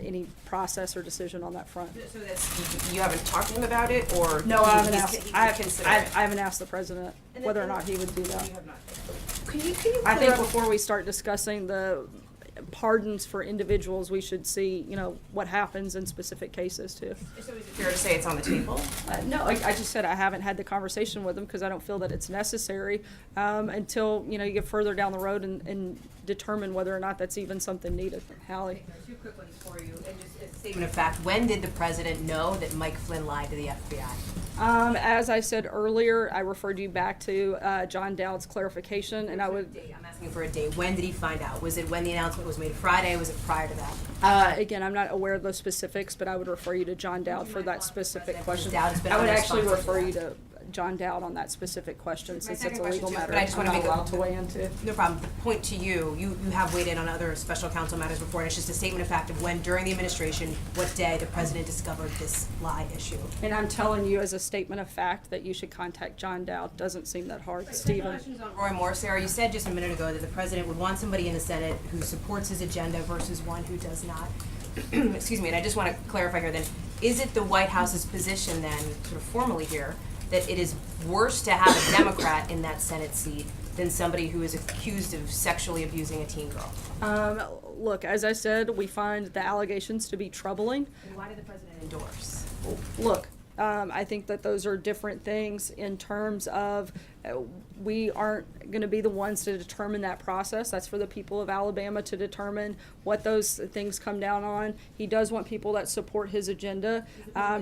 any process or decision on that front. So that's, you haven't talked to him about it, or No, I haven't he's- asked. he's I considered it? haven't asked the president whether or not he would do that. You have not. Can you I clear think up? before we start discussing the pardons for individuals, we should see, what happens in specific cases too. So is it fair to say it's on the table? No, I just said I haven't had the conversation with him because I don't feel that it's necessary until, you get further down the road and determine whether or not that's even something needed. Hallie? Two quick ones for you, and just as a statement of fact, when did the president know that Mike Flynn lied to the FBI? As I said earlier, I referred you back to John Dowd's clarification, and I would. I'm asking for a date. When did he find out? Was it when the announcement was made Friday? Was it prior to that? Again, I'm not aware of those specifics, but I would refer you to John Dowd for that specific question. Dowd has been I would on actually responsive to refer that. you to John Dowd on that specific question, since second it's a legal question, too, matter. but I just wanna I'm not make a- allowed to weigh into. No problem. The point to you, you have weighed in on other special counsel matters before, and it's just a statement of fact of when, during the administration, what day the president discovered this lie issue. And I'm telling you as a statement of fact that you should contact John Dowd. Doesn't seem that hard. Stephen? Questions on Roy Moore. Sarah, you said just a minute ago that the president would want somebody in the Senate who supports his agenda versus one who does not. Excuse me, and I just want to clarify here then, is it the White House's position then, sort of formally here, that it is worse to have a Democrat in that Senate seat than somebody who is accused of sexually abusing a teen girl? Look, as I said, we find the allegations to be troubling. And why did the president endorse? Look, I think that those are different things in terms of we aren't going to be the ones to determine that process. That's for the people of Alabama to determine what those things come down on. He does want people that support his agenda.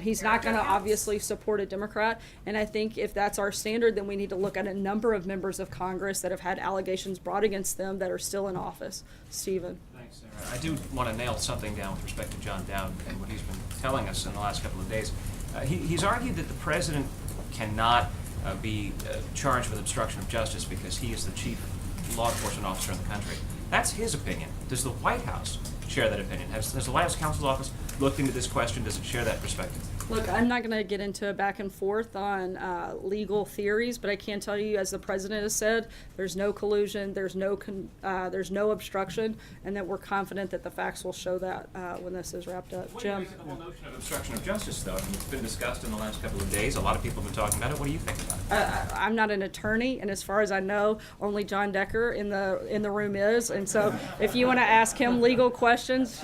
He's not going to obviously support a Democrat. And I think if that's our standard, then we need to look at a number of members of Congress that have had allegations brought against them that are still in office. Stephen? Thanks, Sarah. I do want to nail something down with respect to John Dowd and what he's been telling us in the last couple of days. He's argued that the president cannot be charged with obstruction of justice because he is the chief law enforcement officer in the country. That's his opinion. Does the White House share that opinion? Has the White House counsel's office looked into this question? Does it share that perspective? Look, I'm not going to get into a back and forth on legal theories, but I can tell you, as the president has said, there's no collusion, there's no obstruction, and that we're confident that the facts will show that when this is wrapped up. What do you Jim? make of the whole notion of obstruction of justice, though? I mean, it's been discussed in the last couple of days. A lot of people have been talking about it. What do you think about it? I'm not an attorney, and as far as I know, only John Decker in the room is. And so, if you want to ask him legal questions,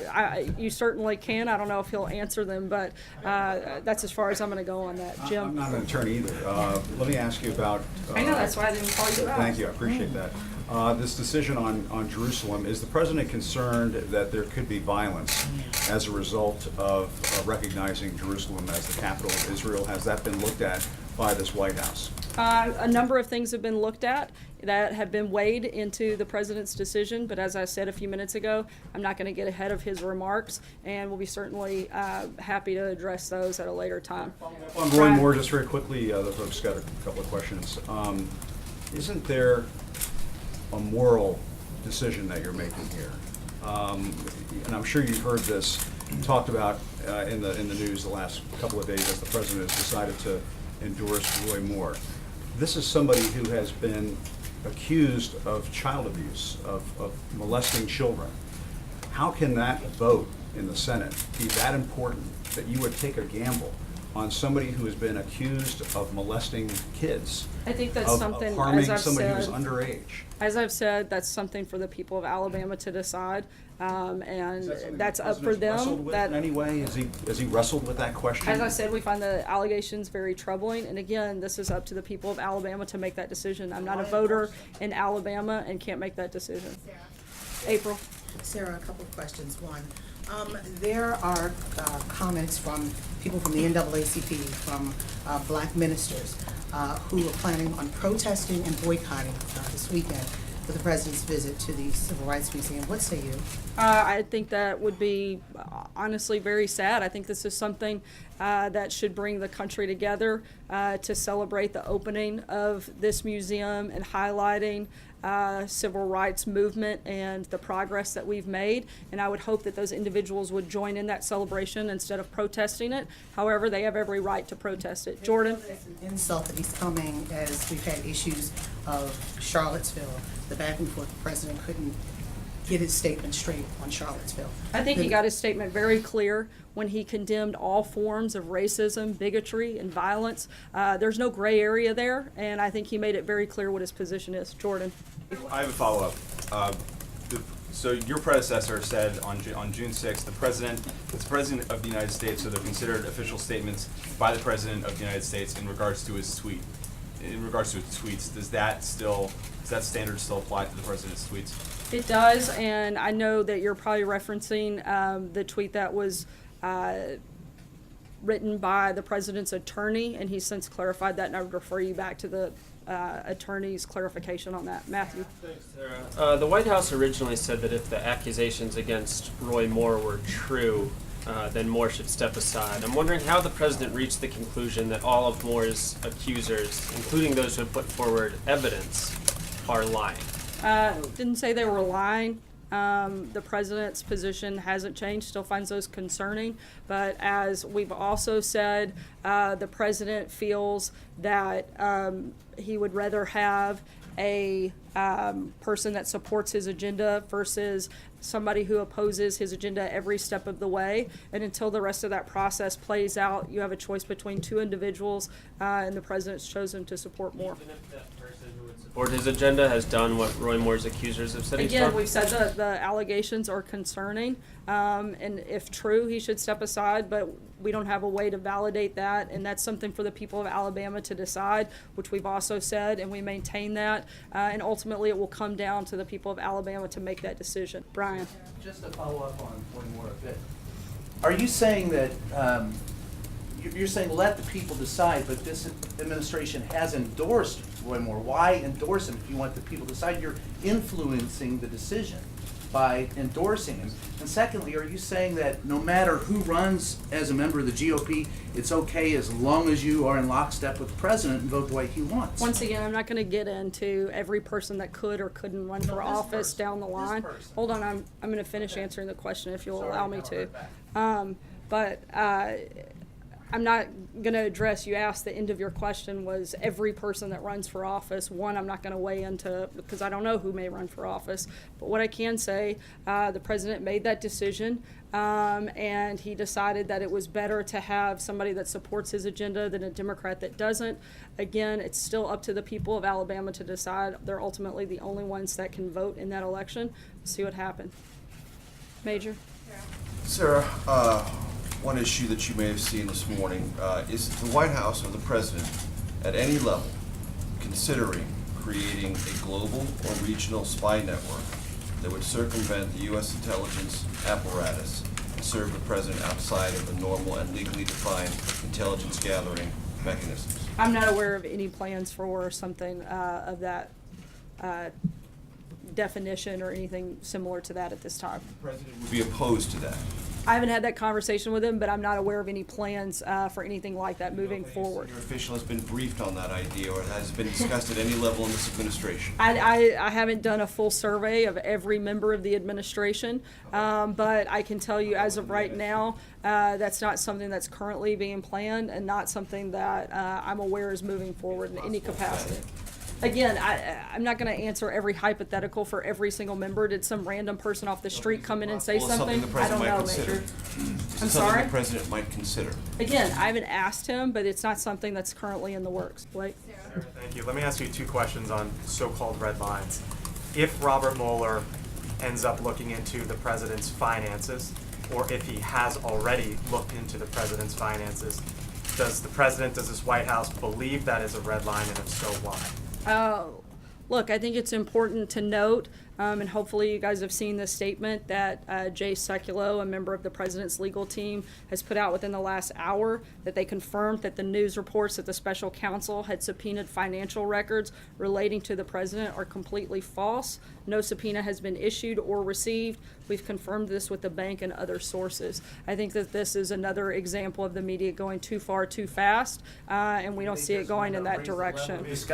you certainly can. I don't know if he'll answer them, but that's as far as I'm going to go on that. Jim? I'm not an attorney either. Let me ask you about. I know, that's why I didn't call you out. Thank you, I appreciate that. This decision on Jerusalem, is the president concerned that there could be violence as a result of recognizing Jerusalem as the capital of Israel? Has that been looked at by this White House? A number of things have been looked at that have been weighed into the president's decision, but as I said a few minutes ago, I'm not going to get ahead of his remarks, and we'll be certainly happy to address those at a later time. On Roy Moore, just very quickly, the folks got a couple of questions. Isn't there a moral decision that you're making here? And I'm sure you've heard this talked about in the news the last couple of days as the president has decided to endorse Roy Moore. This is somebody who has been accused of child abuse, of molesting children. How can that vote in the Senate be that important that you would take a gamble on somebody who has been accused of molesting kids? I think that's of something, harming as I've somebody who's said, underage? as I've said, that's something for the people of Alabama to decide, and that's up for them. Wrestled with in any way? Has he wrestled with that question? As I said, we find the allegations very troubling, and again, this is up to the people of Alabama to make that decision. I'm not a voter in Alabama and can't make that decision. April? Sarah, a couple of questions. One, there are comments from people from the NAACP, from black ministers, who are planning on protesting and boycotting this weekend for the president's visit to the Civil Rights Museum. What say you? I think that would be honestly very sad. I think this is something that should bring the country together to celebrate the opening of this museum and highlighting civil rights movement and the progress that we've made. And I would hope that those individuals would join in that celebration instead of protesting it. However, they have every right to protest it. Jordan? It's an insult that he's coming as we've had issues of Charlottesville, the back and forth. The president couldn't get his statement straight on Charlottesville. I think he got his statement very clear when he condemned all forms of racism, bigotry, and violence. There's no gray area there, and I think he made it very clear what his position is. Jordan. I have a follow-up. So your predecessor said on June 6th, it's the President of the United States, so they're considered official statements by the President of the United States in regards to his tweet. In regards to his tweets, does that standard still apply to the President's tweets? It does, and I know that you're probably referencing the tweet that was written by the President's attorney, and he's since clarified that, and I would refer you back to the attorney's clarification on that. Matthew. Thanks, Sarah. The White House originally said that if the accusations against Roy Moore were true, then Moore should step aside. I'm wondering how the president reached the conclusion that all of Moore's accusers, including those who have put forward evidence, are lying. Didn't say they were lying. The president's position hasn't changed, still finds those concerning. But as we've also said, the president feels that he would rather have a person that supports his agenda versus somebody who opposes his agenda every step of the way. And until the rest of that process plays out, you have a choice between two individuals, and the president's chosen to support Moore. Even if that person who would support his agenda has done what Roy Moore's accusers have said he's done? Again, we've said that the allegations are concerning, and if true, he should step aside, but we don't have a way to validate that, and that's something for the people of Alabama to decide, which we've also said, and we maintain that, and ultimately it will come down to the people of Alabama to make that decision. Brian. Just to follow up on one more bit, are you saying that, you're saying let the people decide, but this administration has endorsed Roy Moore? Why endorse him if you want the people to decide? You're influencing the decision by endorsing him. And secondly, are you saying that no matter who runs as a member of the GOP, it's okay as long as you are in lockstep with the president and vote the way he wants? Once again, I'm not going to get into every person that could or couldn't run for office person. down the line. person. Hold on, I'm going to finish answering the question if you'll Sorry, allow me I'll to. right back. I'm not going to address, you asked, the end of your question was every person that runs for office. One, I'm not going to weigh into because I don't know who may run for office. But what I can say, the president made that decision, and he decided that it was better to have somebody that supports his agenda than a Democrat that doesn't. Again, it's still up to the people of Alabama to decide. They're ultimately the only ones that can vote in that election. We'll see what happens. Major? Sarah, one issue that you may have seen this morning is the White House or the President at any level considering creating a global or regional spy network that would circumvent the U.S. intelligence apparatus and serve the President outside of the normal and legally defined intelligence gathering mechanisms? I'm not aware of any plans for something of that definition or anything similar to that at this time. The President would be opposed to that. I haven't had that conversation with him, but I'm not aware of any plans for anything like that moving forward. Your official has been briefed on that idea or has been discussed at any level in this administration? I haven't done a full survey of every member of the administration, but I can tell you as of right now, that's not something that's currently being planned and not something that I'm aware is moving forward in any capacity. Again, I'm not going to answer every hypothetical for every single member. Did some random person off the street come in and say Well, it's something? the I President don't know, might consider. Major. Is I'm it something sorry? the President might consider? Again, I haven't asked him, but it's not something that's currently in the works. Blake? Sarah, thank you. Let me ask you two questions on so-called red lines. If Robert Mueller ends up looking into the president's finances, or if he has already looked into the president's finances, does this White House believe that is a red line, and if so, why? Look, I think it's important to note, and hopefully you guys have seen this statement that Jay Sekulow, a member of the president's legal team, has put out within the last hour, that they confirmed that the news reports that the special counsel had subpoenaed financial records relating to the president are completely false. No subpoena has been issued or received. We've confirmed this with the bank and other sources. I think that this is another example of the media going too far too fast, and we don't see it going in that direction. Let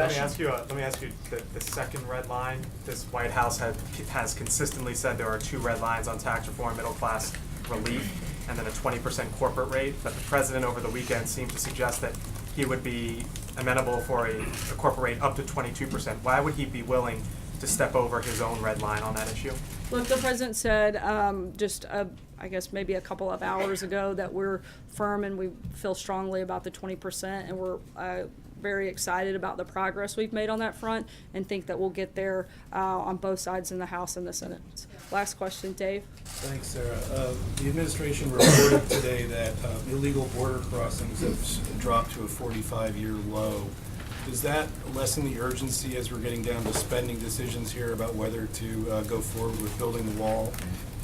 me ask you the second red line. This White House has consistently said there are two red lines on tax reform, middle class relief, and then a 20% corporate rate. But the president over the weekend seemed to suggest that he would be amenable for a corporate rate up to 22%. Why would he be willing to step over his own red line on that issue? Look, the president said I guess maybe a couple of hours ago that we're firm and we feel strongly about the 20%, and we're very excited about the progress we've made on that front and think that we'll get there on both sides in the House and the Senate. Last question, Dave. Thanks, Sarah. The administration reported today that illegal border crossings have dropped to a 45-year low. Does that lessen the urgency as we're getting down to spending decisions here about whether to go forward with building the wall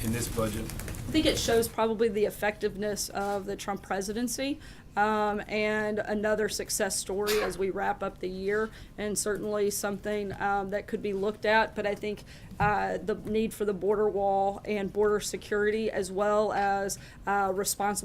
in this budget? I think it shows probably the effectiveness of the Trump presidency and another success story as we wrap up the year, and certainly something that could be looked at. But I think the need for the border wall and border security, as well as responsible